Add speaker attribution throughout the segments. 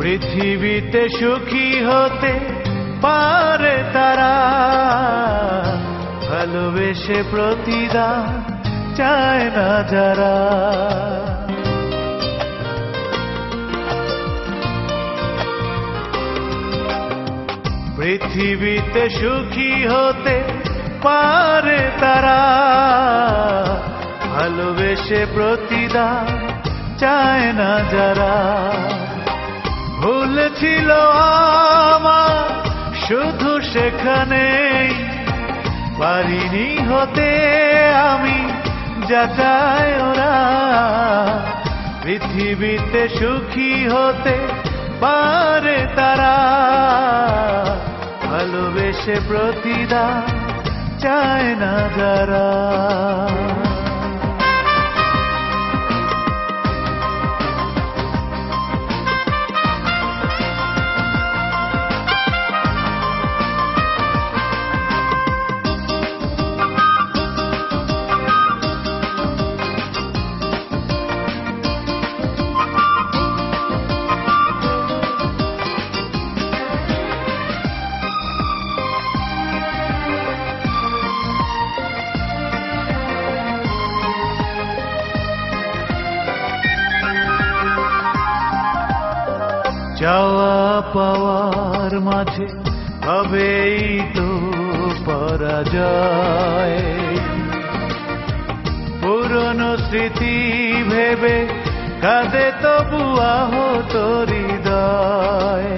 Speaker 1: পৃথিবীতে সুখী হতে পারে তারা, ভালোবেসে প্রতিদান চায় না যারা। পৃথিবীতে সুখী হতে পারে তারা, ভালোবেসে প্রতিদান চায় না যারা। ভুল ছিল আমার শুধু সেখানেই, পারিনি হতে আমি যা চায় ওরা। পৃথিবীতে সুখী হতে পারে তারা, ভালোবেসে প্রতিদান চায় না যারা। চাওয়া পাওয়ার মাঝে হবেই তো পরাজয়, পুরনো স্মৃতি ভেবে কাঁদে তবু আহত হৃদয়।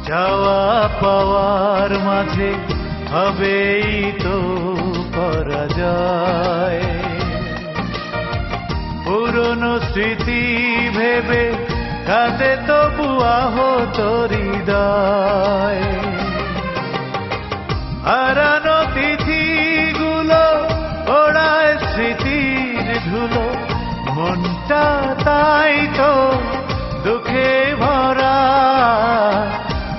Speaker 1: চাওয়া পাওয়ার মাঝে হবেই তো পরাজয়, পুরনো স্মৃতি ভেবে কাঁদে তবু আহত হৃদয়। হারানো তিথিগুলো ওড়ায় স্মৃতির ধুলো, মনটা তাই তো দুঃখে ভরা।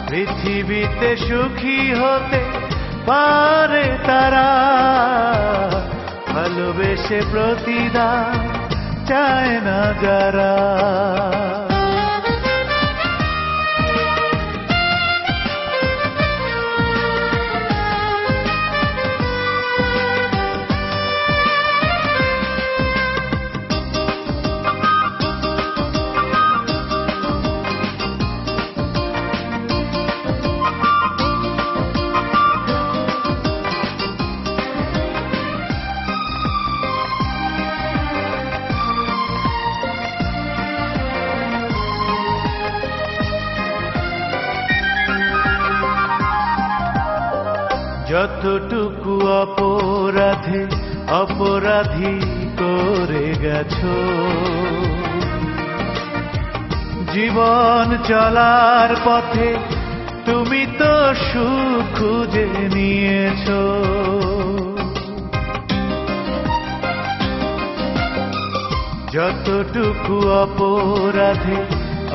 Speaker 1: পৃথিবীতে সুখী হতে পারে তারা, ভালোবেসে প্রতিদান চায় না যারা। যতটুকু অপরাধে অপরাধী করে গেছো, জীবন চলার পথে তুমি তো সুখ খুঁজে নিয়েছো। যতটুকু অপরাধে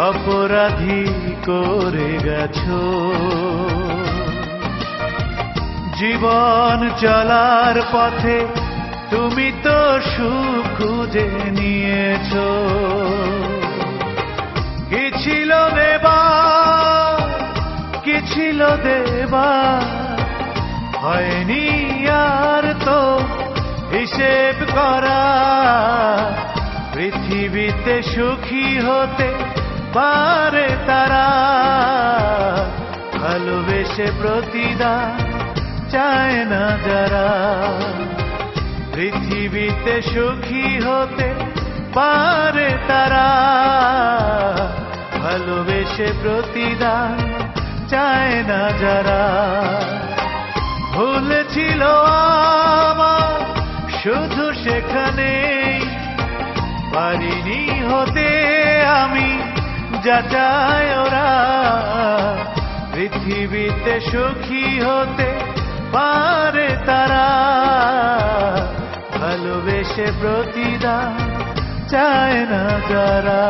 Speaker 1: অপরাধী করে গেছো, জীবন চলার পথে তুমি তো সুখ খুঁজে নিয়েছো। কি ছিল নেবার, কি ছিল দেবার, হয়নি আর তো হিসেব করা। পৃথিবীতে সুখী হতে পারে তারা, ভালোবেসে প্রতিদান চায় না যারা। পৃথিবীতে সুখী হতে পারে তারা, ভালোবেসে প্রতিদান চায় না যারা। ভুল ছিল আমার শুধু সেখানেই, পারিনি হতে আমি যা চায় ওরা। পৃথিবীতে সুখী হতে পারে তারা, ভালোবেসে প্রতিদান চায় না যারা।